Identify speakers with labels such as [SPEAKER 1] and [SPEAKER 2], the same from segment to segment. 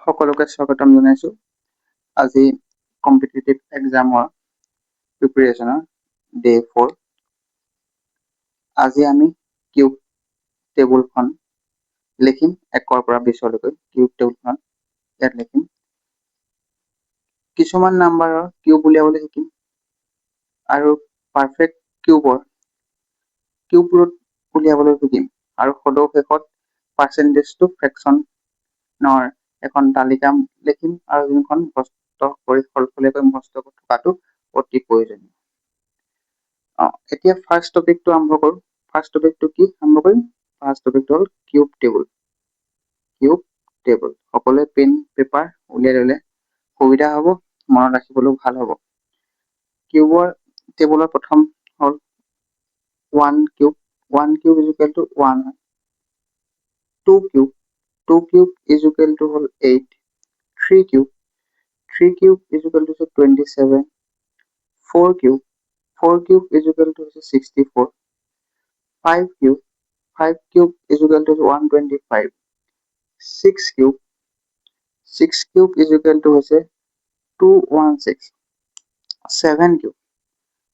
[SPEAKER 1] সকলোকে স্বাগতম জনাইছো আজি কম্পিটিটিভ এক্সামৰ প্ৰিপাৰেচনৰ ডে 4 আজি আমি কিউব টেবুলখন লিখিম 1 পৰা 20 লৈকে কিউব টেবুলখন ইয়াত লিখিম কিছুমান নাম্বাৰৰ কিউব উলিয়াবলৈ শিকিম আৰু পাৰফেক্ট কিউব ৰুট উলিয়াবলৈ শিকিম আৰু সদৌ শেষত পাৰ্চেন্টেজ টু ফ্ৰেকচন নৰ এখন তালিকা লিখিম আৰু যোনখন মুখস্থ কৰি ফলফলীয়াকৈ মুখস্থ থকাটো অতি প্ৰয়োজনীয় এতিয়া ফাৰ্ষ্ট টপিকটো আৰম্ভ কৰোঁ ফাৰ্ষ্ট টপিকটো কি আৰম্ভ কৰিম ফাৰ্ষ্ট টপিকটো হ'ল কিউব টেবুল সকলোৱে পেন পেপাৰ উলিয়াই ল'লে সুবিধা হ'ব মনত ৰাখিবলৈ ভাল হ'ব কিউবৰ টেবুলৰ প্ৰথম হ'ল 1 cube 1 is equal to 1 2 cube is equal to 8 3 cube is equal to 27 4 cube is equal to 64 5 cube is equal to 125 6 cube is equal to 216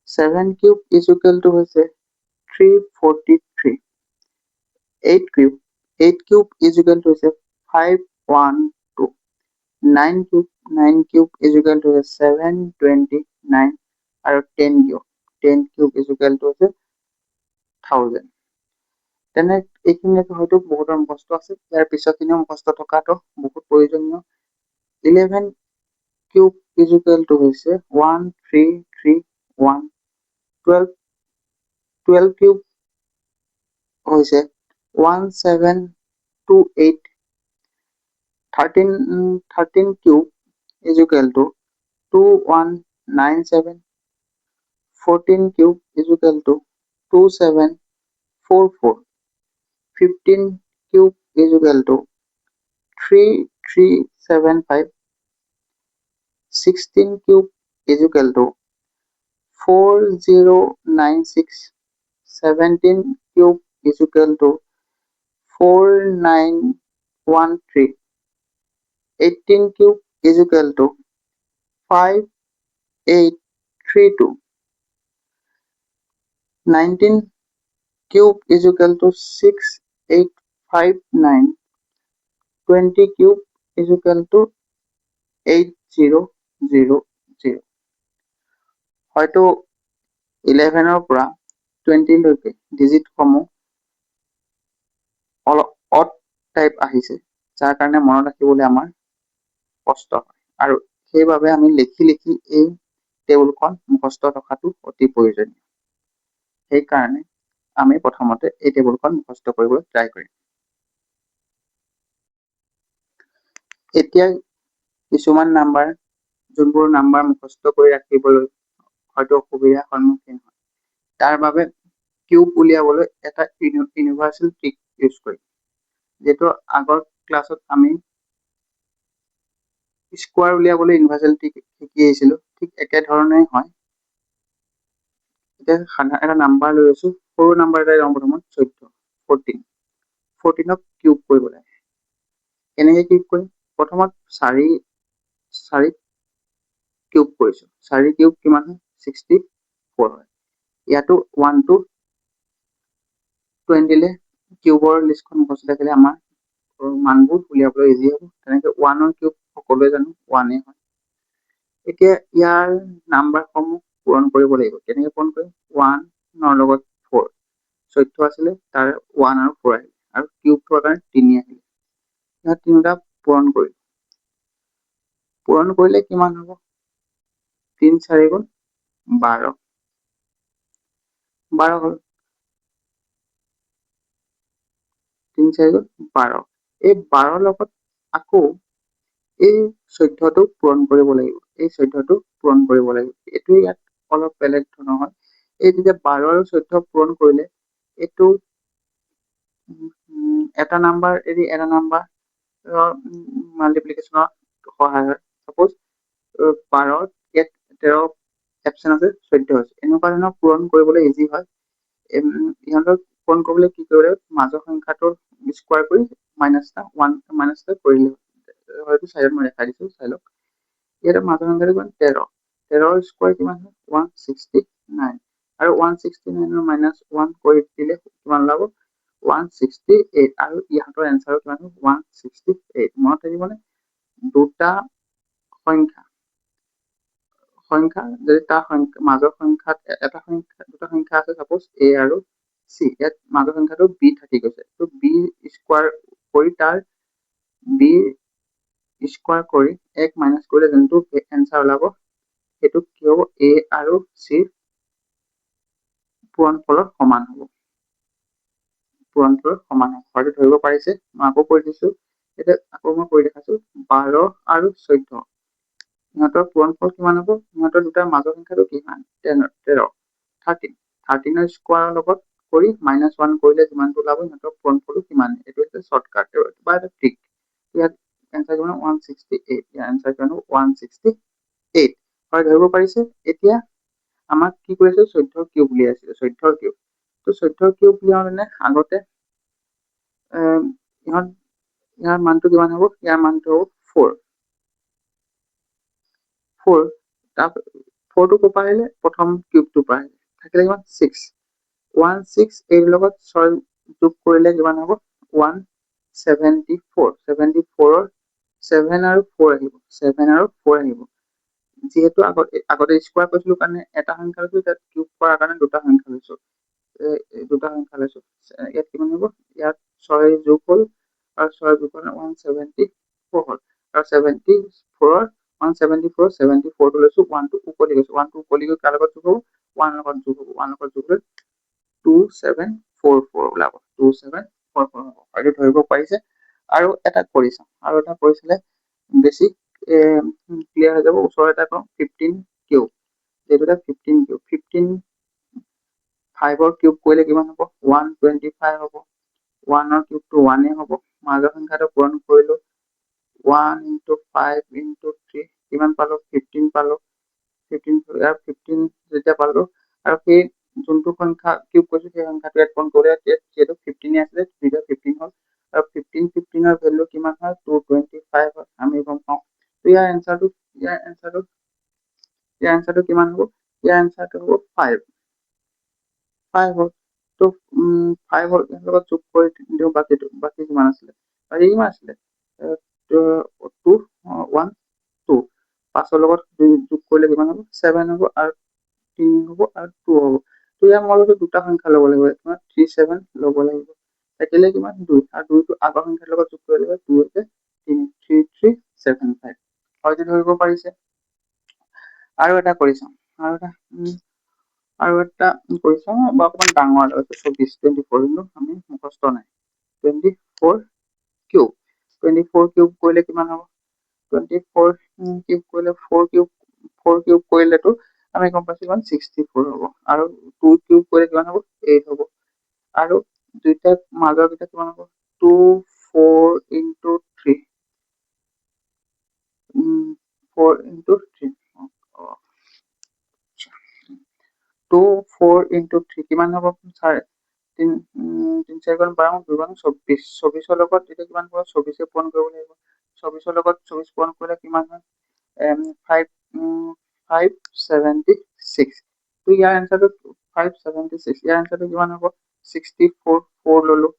[SPEAKER 1] 7 cube is equal to 343 8 cube is equal to 512 9 cube is equal to 729 আৰু 10 cube is equal to 1000 তেনে এইখিনি হয়তো বহুত মুখস্থ আছে ইয়াৰ পিছৰখিনিও মুখস্থ থকাটো বহুত প্ৰয়োজনীয় 11 cube is equal to 1331 12 cube হৈছে 1728 13 cube is equal to 2197 14 cube is equal to 2744 15 cube is equal to 3375 16 cube is equal to 4096 17 cube is equal to 4913 18 cube is equal to 5832 19 cube is equal to 6859 20 cube is equal to 8000 হয়তো 11 ৰ পৰা 20 লৈকে digit সমূহ odd type আহিছে যাৰ কাৰণে মনত ৰাখিবলৈ আমাৰ কষ্ট হয় আৰু সেইবাবে আমি লিখি এই টেবুলখন মুখস্থ থকাটো অতি প্ৰয়োজনীয় সেই কাৰণে আমি প্ৰথমতে এই টেবুলখন মুখস্থ কৰিবলৈ ট্ৰাই কৰিম এতিয়া কিছুমান নাম্বাৰ যোনবোৰ নাম্বাৰ মুখস্থ কৰি ৰাখিবলৈ হয়তো অসুবিধাৰ সন্মুখীন হয় তাৰ বাবে কিউব উলিয়াবলৈ এটা ইউনিভাৰ্সেল ট্ৰিক ইউজ কৰিম যেটো আগৰ ক্লাছত আমি স্কোয়াৰ উলিয়াবলৈ ইউনিভাৰ্সেল ট্ৰিক শিকি আহিছিলো ঠিক একে ধৰণে হয় এটা এটা নাম্বাৰ লৈ আছো সৰু নাম্বাৰ এটা লম প্ৰথমত 14 ক কিউব কৰিব লাগে এনেকৈ কিউব কৰিম প্ৰথমত 4 কিউব কৰিছো 4 কিউব কিমান হয় 64 হয় ইয়াতো 1 to 20 লে কিউবৰ লিষ্টখন মুখস্থ থাকিলে আমাৰ মানবোৰ উলিয়াবলৈ ইজি হ'ব তেনেকৈ 1 ৰ কিউব সকলোৱে জানো 1 এ হয় এতিয়া ইয়াৰ নাম্বাৰসমূহ পূৰণ কৰিব লাগিব কেনেকৈ পূৰণ কৰিম 1 ৰ লগত 4 14 আছিলে তাৰ 1 আৰু 4 আহিলে আৰু কিউবটো কাৰণে 3 আহিলে ইয়াত তিনিটা পূৰণ কৰিলে কিমান হ'ব 3 4 গুণ 12 হ'ল 3 4 গুণ 12 এই 12 লগত আকৌ এই 14টো পূৰণ কৰিব লাগিব এইটো ইয়াত অলপ বেলেগ ধৰণৰ হয় এই যেতিয়া 12 আৰু 14 পূৰণ কৰিলে এইটো এটা নাম্বাৰ এৰি এটা নাম্বাৰ মাল্টিপ্লিকেশ্যনৰ সহায় হয় সাপোজ 12 ইয়াত 13 অপচন আছে 14 আছে এনেকুৱা ধৰণৰ পূৰণ কৰিবলৈ ইজি হয় ইহঁতৰ পূৰণ কৰিবলৈ কি কৰিব লাগিব মাজৰ সংখ্যাটোৰ স্কয়াৰ কৰি মাইনাস এটা কৰিলে হয়তো চাইডত মই দেখাই দিছো চাই লওক ইয়াৰ মাজৰ সংখ্যাটো কিমান 13 13 স্কয়াৰ কিমান হয় 169 আৰু 169 মাইনাস 1 কৰি দিলে কিমান ওলাব 168 আৰু ইহঁতৰ এনসাৰ কিমান হয় 168 মনত থাকিবনে দুটা সংখ্যা যদি তাৰ মাজৰ সংখ্যাত এটা সংখ্যা দুটা সংখ্যা আছে সাপোজ a আৰু c ইয়াত মাজৰ সংখ্যাটো b থাকি গৈছে তো b স্কয়াৰ কৰি তাৰ b স্কয়াৰ কৰি 1 মাইনাস কৰিলে যোনটো এনসাৰ ওলাব সেইটো কি হ'ব a আৰু c পূৰণফলৰ সমান হ'ব হয়তো ধৰিব পাৰিছে মই আকৌ কৈ দিছো এতিয়া আকৌ মই কৈ দেখাইছো 12 আৰু 14 ইহঁতৰ পূৰণফল কিমান হ'ব ইহঁতৰ দুটাৰ মাজৰ সংখ্যাটো কিমান 13 13 স্কয়াৰৰ লগত কৰি -1 কৰিলে যিমানটো ওলাব ইহঁতৰ পূৰণফলটো কিমান এইটো হৈছে শৰ্টকাট বা এটা ট্ৰিক ইয়াত এনসাৰ কিমান 168 ইয়াৰ এনসাৰ কিমান 168 হয় ধৰিব পাৰিছে এতিয়া আমাক কি কৰিছে 14 কিউব উলিয়াইছে 14 কিউব তো 14 কিউব উলিয়াওঁতে আগতে ইয়াৰ মানটো কিমান হ'ব ইয়াৰ মানটো হ'ব 4 4 টো ক'ৰ আহিলে প্ৰথম কিউবটো পৰা আহিলে থাকিলে কিমান 6 168 লগত 6 যোগ কৰিলে কিমান হ'ব 174 74 ৰ 7 আৰু 4 আহিব 7 আৰু 4 আহিব যেহেতু আগতে স্কয়াৰ কৰিছিলো কাৰণে এটা সংখ্যা লৈছো তাত কিউব কৰাৰ কাৰণে দুটা সংখ্যা লৈছো ইয়াত কিমান হ'ব ইয়াত 6 যোগ হ'ল আৰু 6 যোগ হ'ল 174 হ'ল আৰু 74 টো লৈছো 1 টো উকলি গৈছে 1 টো উকলি গৈ কাৰ লগত যোগ হ'ব 1 লগত যোগ হ'ব 1 লগত যোগ হৈ 2744 ওলাব 2744 হ'ব হয়তো ধৰিব পাৰিছে আৰু এটা কৰি চালে বেছি ক্লিয়াৰ হৈ যাব ওচৰৰ এটা কম 15 কিউব যেটা 15 কিউব 15 5 ৰ কিউব কৰিলে কিমান হ'ব 125 হ'ব 1 ৰ কিউবটো 1 হ'ব মাজৰ সংখ্যাটো পূৰণ কৰিলো 1 * 5 * 3 কিমান পালো 15 পালো 15 যেতিয়া পালো আৰু সেই যোনটো সংখ্যা কিউব কৰিছো সেই সংখ্যাটো ইয়াত পূৰণ কৰিলে যেহেতু 15 আছিলে 15 হ'ল আৰু 15 ৰ ভ্যালু কিমান হয় 225 হয় আমি গম পাওঁ তো ইয়াৰ এনসাৰটো কিমান হ'ব ইয়াৰ এনসাৰটো হ'ব 5 হ'ল তো 5 হ'ল ইয়াৰ লগত যোগ কৰি দিও বাকি কিমান আছিলে বাকি কিমান আছিলে 2 1 2 5 লগত যোগ কৰিলে কিমান হ'ব 7 হ'ব আৰু 3 হ'ব আৰু 2 হ'ব তো ইয়াৰ মূলত দুটা সংখ্যা ল'ব লাগিব কিমান 37 ল'ব লাগিব থাকিলে কিমান 2 আৰু 2 টো আগৰ সংখ্যাৰ লগত যোগ কৰিলে 2 হৈছে 3375 হয়তো ধৰিব পাৰিছে আৰু এটা কৰি চাওঁ আৰু এটা কৰি চাওঁ বা অকমান ডাঙৰ 24 কিন্তু আমি মুখস্থ নাই 24 কিউব 24 কিউব কৰিলে কিমান হ'ব 24 কিউব কৰিলে 4 কিউব কৰিলেতো আমি গম পাইছো কিমান 64 হ'ব আৰু 2 কিউব কৰিলে কিমান হ'ব 8 হ'ব আৰু দুইটা মাজৰ কেইটা কিমান হ'ব 2 4 * 3 4 * 3 2 4 * 3 কিমান হ'ব 3 4 গুণ 12 2 গুণ 24 24 লগত এতিয়া কিমান হ'ব 24 পূৰণ কৰিব লাগিব 24 লগত 24 পূৰণ কৰিলে কিমান হয় 576 তো ইয়াৰ এনসাৰটো 576 ইয়াৰ এনসাৰটো কিমান হ'ব 64 4 ললো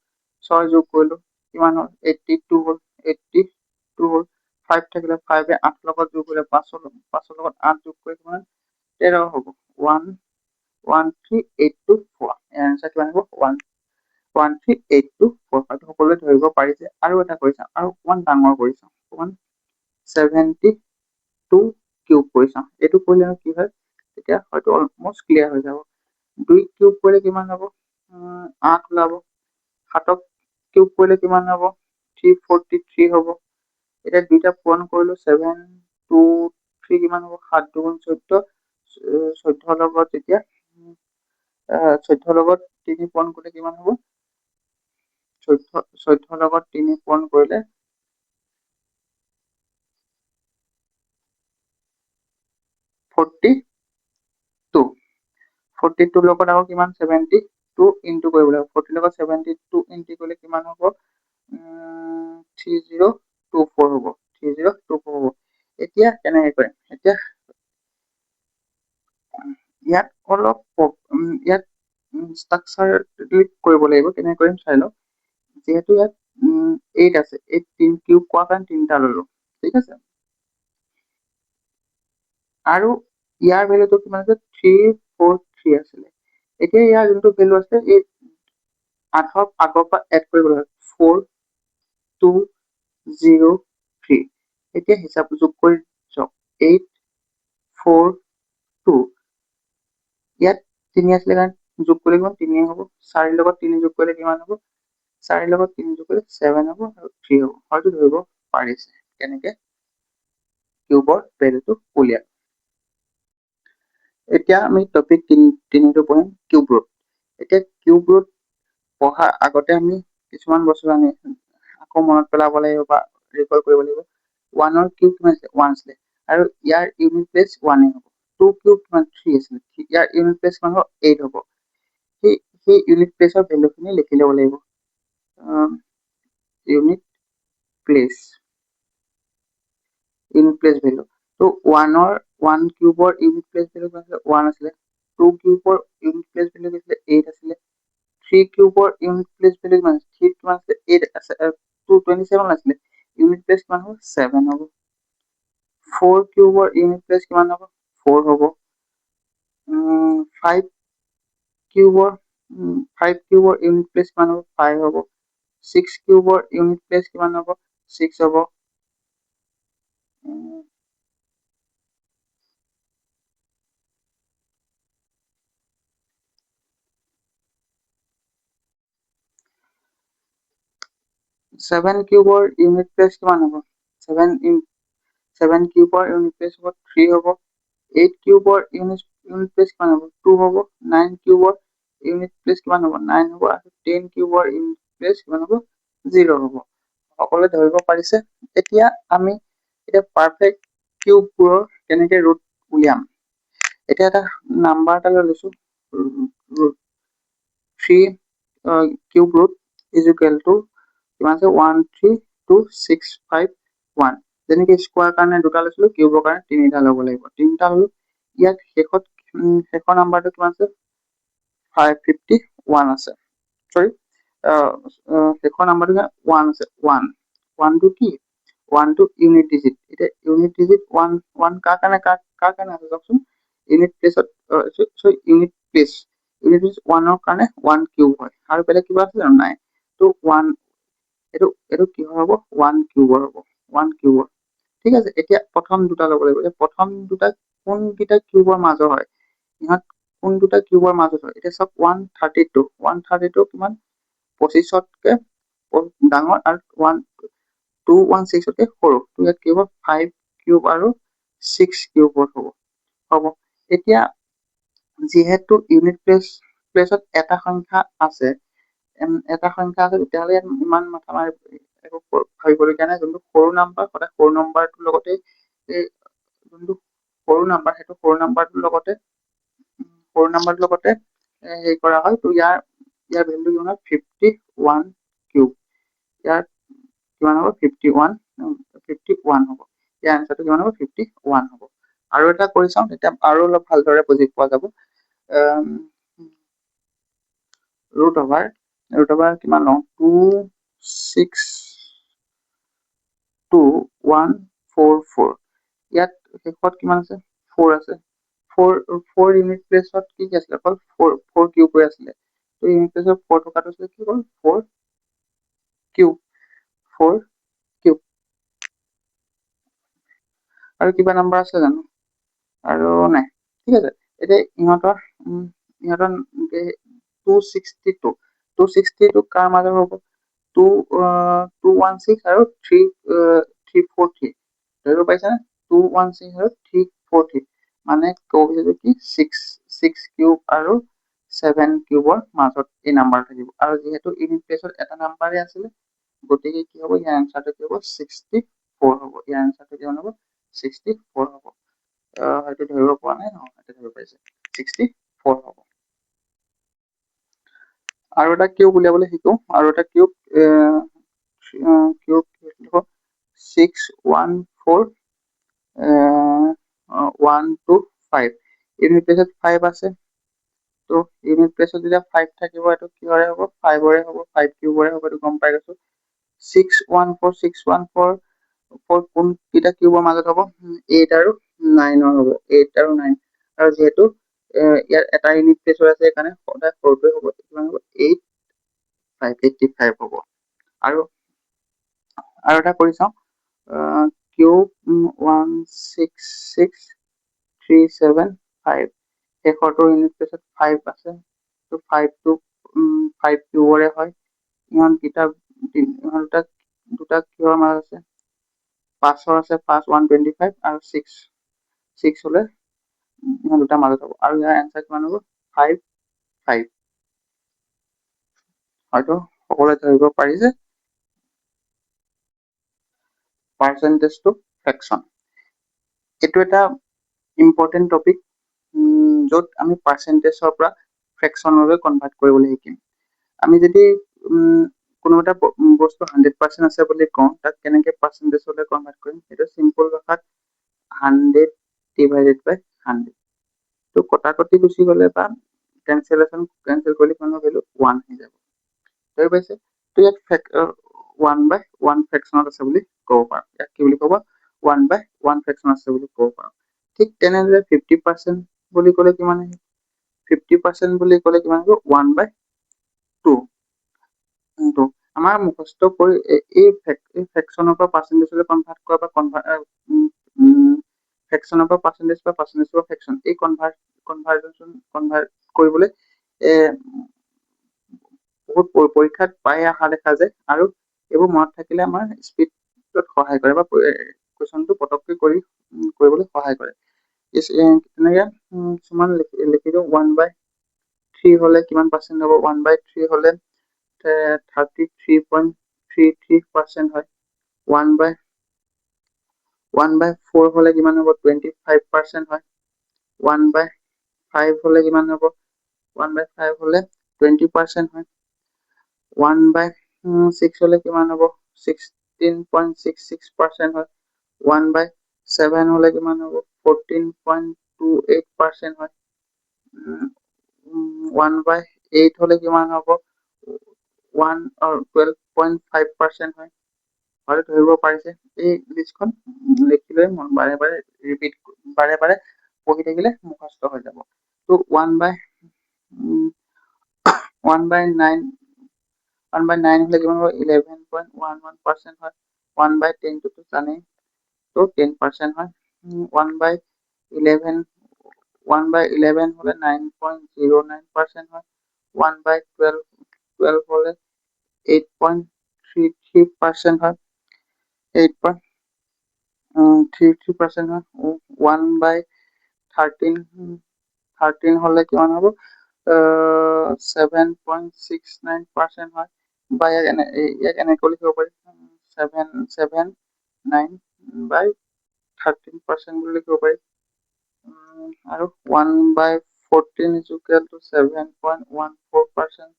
[SPEAKER 1] 6 যোগ কৰিলো কিমান হ'ল 82 হ'ল 82 হ'ল 5 থাকিলে 5 এ 8 লগত যোগ কৰিলে 5 লগত 8 যোগ কৰি কিমান 13 হ'ব 13824 ইয়াৰ এনসাৰ কিমান হ'ব 13824 হয়তো সকলোৱে ধৰিব পাৰিছে আৰু এটা কৰি চাওঁ আৰু অকমান ডাঙৰ কৰি চাওঁ অকমান 72 কিউব কৰি চাওঁ এইটো কৰিলে কি হয় তেতিয়া হয়তো অলমোস্ট ক্লিয়াৰ হৈ যাব 2 কিউব কৰিলে কিমান হ'ব 8 ওলাব 7 কিউব কৰিলে কিমান হ'ব 343 হ'ব এতিয়া দুইটা পূৰণ কৰিলো 7 2 3 কিমান হ'ব 7 2 গুণ 14 14 লগত যেতিয়া 14 লগত 3 পূৰণ কৰিলে কিমান হ'ব 14 লগত 3 পূৰণ কৰিলে 42 42 লগত আকৌ কিমান 72 ইনটু কৰিব লাগিব 40 লগত 72 ইনটু কৰিলে কিমান হ'ব 3024 হ'ব 3024 হ'ব। এতিয়া কেনেকে কৰিম? এতিয়া ইয়াত অলপ ইয়াত ষ্ট্ৰাকচাৰ কৰিব লাগিব। কেনেকে কৰিম চাই লওক। যিহেতু ইয়াত 8 আছে, 8 কিউব কোৱা কাৰণে 3টা ললো, ঠিক আছে। আৰু ইয়াৰ ভেলুটো কিমান আছে? 343 আছিলে। এতিয়া ইয়াৰ যোনটো ভেলু আছে, এই 8ক আগৰ পৰা এড কৰিব লাগে, 4203। এতিয়া হিচাপ যোগ কৰি চাওক, 842। ইয়াত 3 আছিলে কাৰণে যোগ কৰিলে কিমান? 3 হ'ব। 4ৰ লগত 3 যোগ কৰিলে কিমান হ'ব? 4ৰ লগত 3 যোগ কৰিলে 7 হ'ব আৰু 3 হ'ব। হয়তো ধৰিব পাৰিছে কেনেকে কিউবৰ ভেলুটো উলিয়াম। এতিয়া আমি টপিক 3টো পঢ়িম, কিউব ৰুট। এতিয়া কিউব ৰুট পঢ়াৰ আগতে আমি কিছুমান বস্তু আমি আকৌ মনত পেলাব লাগিব বা ৰিকল কৰিব লাগিব। 1ৰ কিউব কিমান আছিলে? 1 আছিলে আৰু ইয়াৰ ইউনিট প্লেচ 1 হ'ব। 2 কিউব কিমান? 3 আছিলে। ইয়াৰ ইউনিট প্লেচ কিমান হ'ব? 8 হ'ব। সেই ইউনিট প্লেচৰ ভেলুখিনি লিখি ল'ব লাগিব। Unit place value. তো 1 কিউবৰ ইউনিট প্লেচ ভেলু কিমান আছিলে? 1 আছিলে। 2 কিউবৰ ইউনিট প্লেচ ভেলু কিমান আছিলে? 8 আছিলে। 3 কিউবৰ ইউনিট প্লেচ ভেলু কিমান আছে? 3 কিমান আছিলে? 8 আছে। 227 আছিলে। ইউনিট প্লেচ কিমান হ'ব? 7 হ'ব। 4 কিউবৰ ইউনিট প্লেচ কিমান হ'ব? 4 হ'ব। 5 কিউবৰ ইউনিট প্লেচ কিমান হ'ব? 5 হ'ব। 6 কিউবৰ ইউনিট প্লেচ কিমান হ'ব? 6 হ'ব। 7 কিউবৰ ইউনিট প্লেচ কিমান হ'ব? 7 কিউবৰ ইউনিট প্লেচ হ'ব 3 হ'ব। 8 কিউবৰ ইউনিট প্লেচ কিমান হ'ব? 2 হ'ব। 9 কিউবৰ ইউনিট প্লেচ কিমান হ'ব? 9 হ'ব। আৰু 10 কিউবৰ ইউনিট প্লেচ কিমান হ'ব? 0 হ'ব। সকলোৱে ধৰিব পাৰিছে? এতিয়া আমি পাৰফেক্ট কিউববোৰৰ কেনেকে ৰুট উলিয়াম। এতিয়া এটা নাম্বাৰ এটা লৈ লৈছো, 3 cube root is equal to কিমান আছে? 13261। যেনেকে স্কোৱাৰ কাৰণে 2টা লৈছিলো, কিউবৰ কাৰণে 3টা ল'ব লাগিব। 3টা ললো। ইয়াত শেষৰ নাম্বাৰটো কিমান আছে? 551 আছে। চৰি, শেষৰ নাম্বাৰটো 1 আছে। 1 টো কি? 1 টো ইউনিট ডিজিট। এতিয়া ইউনিট ডিজিট 1 কাৰ কাৰণে আছে চাওকচোন। ইউনিট প্লেচত ইউনিট প্লেচ 1ৰ কাৰণে 1 কিউব হয় আৰু বেলেগ কিবা আছে জানো? নাই। তো 1 এইটো কিহৰ হ'ব? 1 কিউবৰ হ'ব। 1 কিউবৰ, ঠিক আছে। এতিয়া প্ৰথম 2টা ল'ব লাগিব। প্ৰথম 2টা কোনকেইটা কিউবৰ মাজৰ হয়? ইহঁত কোন 2টা কিউবৰ মাজত হয়? এতিয়া চাওক, 132 কিমান? 25তকে ডাঙৰ আৰু 216তকে সৰু। তো ইয়াত কি হ'ব? 5 কিউব আৰু 6 কিউবৰ হ'ব। এতিয়া যিহেতু ইউনিট প্লেচত এটা সংখ্যা আছে, তেতিয়াহ'লে ইয়াত ইমান মাথা মাৰি একো ভাবিবলগীয়া নাই। যোনটো সৰু নাম্বাৰ, সদায় সৰু নাম্বাৰটোৰ লগতে যোনটো সৰু নাম্বাৰ, সেইটো সৰু নাম্বাৰটোৰ লগতে হেৰি কৰা হয়। তো ইয়াৰ ভেলু কিমান হয়? 51 কিউব। ইয়াৰ কিমান হ'ব? 51 হ'ব। ইয়াৰ এনচাৰটো কিমান হ'ব? 51 হ'ব। আৰু এটা কৰি চাওঁ, তেতিয়া আৰু অলপ ভালদৰে বুজি পোৱা যাব। ৰুট অভাৰ কিমান লওঁ? 262,144। ইয়াত শেষত কিমান আছে? 4 আছে। 4 ইউনিট প্লেচত কি আছিলে? অকল 4 কিউব হৈ আছিলে। তো ইউনিট প্লেচত 4 থকাটো আছিলে কি হ'ল? 4 কিউব। আৰু কিবা নাম্বাৰ আছে জানো? আৰু নাই, ঠিক আছে। এতিয়া ইহঁতৰ 262 কাৰ মাজত হ'ব? 216 আৰু 343। ধৰিব পাৰিছানে? 216 আৰু 343 মানে ক'ব খুজিছো কি 6 কিউব আৰু 7 কিউবৰ মাজত এই নাম্বাৰ থাকিব। আৰু যিহেতু ইউনিট প্লেচত এটা নাম্বাৰে আছিলে, গতিকে কি হ'ব? ইয়াৰ এনচাৰটো কি হ'ব? 64 হ'ব। ইয়াৰ এনচাৰটো কিমান হ'ব? 64 হ'ব। হয়তো ধৰিব পৰা নাই, ধৰিব পাৰিছে। 64 হ'ব। আৰু এটা কিউব উলিয়াবলৈ শিকো। আৰু এটা কিউব 614 1 to 5 ইউনিট প্লেচত 5 আছে। তো ইউনিট প্লেচত যেতিয়া 5 থাকিব এইটো কিহৰে হ'ব 5ৰে হ'ব 5 কিউবৰে হ'ব এইটো গম পাই গৈছো। 614 কোনকেইটা কিউবৰ মাজত হ'ব 8 আৰু 9ৰ হ'ব 8 আৰু 9 আৰু যিহেতু ইয়াৰ এটা ইউনিট প্লেচ হৈ আছে সেইকাৰণে সদায় 4টোৱে হ'ব কিমান হ'ব 85 হ'ব। আৰু এটা কৰি চাওঁ কিউব 166,375 শেষৰটো ইউনিট প্লেচত 5 আছে। তো 5টো 5 কিউবৰে হয়। ইহঁত দুটা কিহৰ মাজত আছে 5ৰ আছে 5 125 আৰু 6 হলে ইহঁত দুটা মাজত হ'ব আৰু ইয়াৰ এনসাৰ কিমান হ'ব 5 5 হয়তো সকলোৱে ধৰিব পাৰিছে পাৰ্চেন্টেজ টু ফ্ৰেকশন এইটো এটা ইম্পৰ্টেন্ট টপিক য'ত আমি পাৰ্চেন্টেজৰ পৰা ফ্ৰেকশনলৈ কনভাৰ্ট কৰিবলৈ শিকিম। আমি যদি কোনো এটা বস্তু 100% আছে বুলি কওঁ তাক কেনেকে পাৰ্চেন্টেজলৈ কনভাৰ্ট কৰিম সেইটো চিম্পল ভাষাত 100 ডিভাইডেড বাই 100 তো কটাকটি গুচি গ'লে বা কেনচেল কৰিলে কিমানৰ ভেলু 1 হৈ যাব ধৰি পাইছে। তো ইয়াত 1 বাই 1 ফ্ৰেকশনত আছে বুলি ক'ব পাৰো। ইয়াক কি বুলি ক'ব 1 বাই 1 ফ্ৰেকশন আছে বুলি ক'ব পাৰো। ঠিক তেনেদৰে 50% বুলি ক'লে কিমান আহিব 50% বুলি ক'লে কিমান হ'ব 1 বাই 2 আমাৰ মুখস্থ কৰি এই ফ্ৰেকশনৰ পৰা পাৰ্চেন্টেজলৈ কনভাৰ্ট কৰা বা ফ্ৰেকশনৰ পৰা পাৰ্চেন্টেজ বা পাৰ্চেন্টেজ পৰা ফ্ৰেকশন এই কনভাৰ্ট কৰিবলৈ বহুত পৰীক্ষাত পাই অহা দেখা যায় আৰু এইবোৰ মনত থাকিলে আমাৰ স্পীডত সহায় কৰে বা কুৱেশ্যনটো পটককৈ কৰিবলৈ সহায় কৰে। তেনেকে কিছুমান লিখি দিওঁ 1 বাই 3 হলে কিমান পাৰ্চেন্ট হ'ব 1 বাই 3 হলে 33.33% হয়। 1 বাই 4 হলে কিমান হ'ব 25% হয়। 1 বাই 5 হলে কিমান হ'ব 1 বাই 5 হলে 20% হয়। 1 বাই 6 হলে কিমান হ'ব 16.66% হয়। 1 বাই 7 হলে কিমান হ'ব 14.28% হয়। 1 বাই 8 হলে কিমান হ'ব 12.5% হয়। হয়তো ধৰিব পাৰিছে এই লিষ্টখন লিখি লৈ বাৰে বাৰে পঢ়ি থাকিলে মুখস্থ হৈ যাব। তো 1 বাই 9 হলে কিমান হ'ব 11.11% হয়। 1 বাই 10 টো জানেই তো 10% হয়। 1 বাই 11 হলে 9.09% হয়। 1 বাই 12 হলে 8.33% হয়। 8.33% হয়। 1 বাই 13 হলে কিমান হ'ব 7.69% হয়। বা ইয়াক এনেকৈ লিখিব পাৰি 779 বাই 13% বুলি লিখিব পাৰি। আৰু 1 বাই 14 is equal to 7.14%.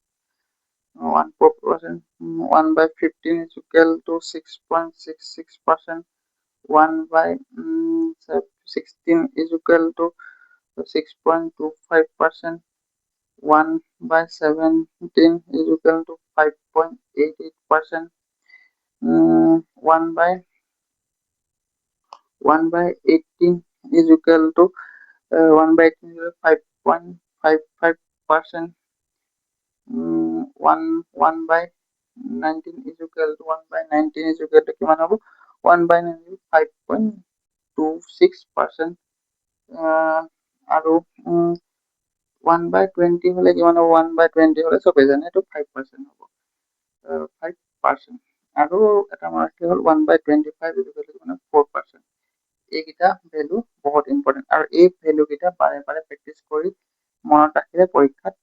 [SPEAKER 1] 1 by 15 is equal to 6.66%. 1 by 16 is equal to 6.25%. 1 by 17 is equal to 5.88%. 1 by 18 is equal to 1 by 18 is 5.55%. 1 by 19 is equal to 1 by 19 is equal to কিমান হ'ব 1 by 19 5.26%. আৰু 1 by 20 হলে কিমান হ'ব 1 by 20 হলে চবেই জানে এইটো 5% হ'ব 5%। আৰু এটা মাৰ্ক হ'ল 1 by 25 is equal to 4%। এইকেইটা ভেলু বহুত ইম্পৰ্টেণ্ট আৰু এই ভেলু কেইটা বাৰে বাৰে প্ৰেক্টিচ কৰি মনত ৰাখিলে পৰীক্ষাত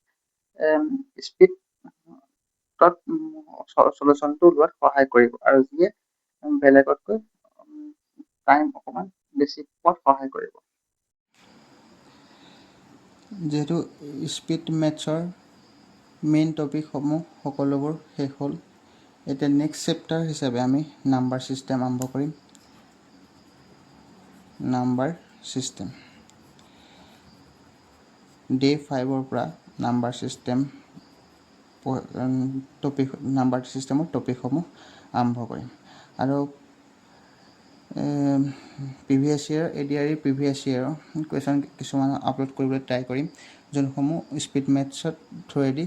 [SPEAKER 1] স্পীডত চলুচনটো লোৱাত সহায় কৰিব আৰু যিয়ে বেলেগতকৈ টাইম অকণমান বেছি পোৱাত সহায় কৰিব। যিহেতু স্পীড মেথছৰ মেইন টপিকসমূহ সকলোবোৰ শেষ হ'ল এতিয়া নেক্সট চেপ্টাৰ হিচাপে আমি নাম্বাৰ ছিষ্টেম আৰম্ভ কৰিম। নাম্বাৰ ছিষ্টেম ডে 5ৰ পৰা নাম্বাৰ ছিষ্টেমৰ টপিকসমূহ আৰম্ভ কৰিম। আৰু previous year ADRE previous ইয়েৰৰ question কিছুমান আপলোড কৰিবলৈ ট্ৰাই কৰিম, যোনসমূহ স্পীড মেথছৰ থ্ৰুৱেদি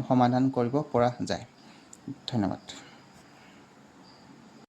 [SPEAKER 1] সমাধান কৰিব পৰা যায়। ধন্যবাদ।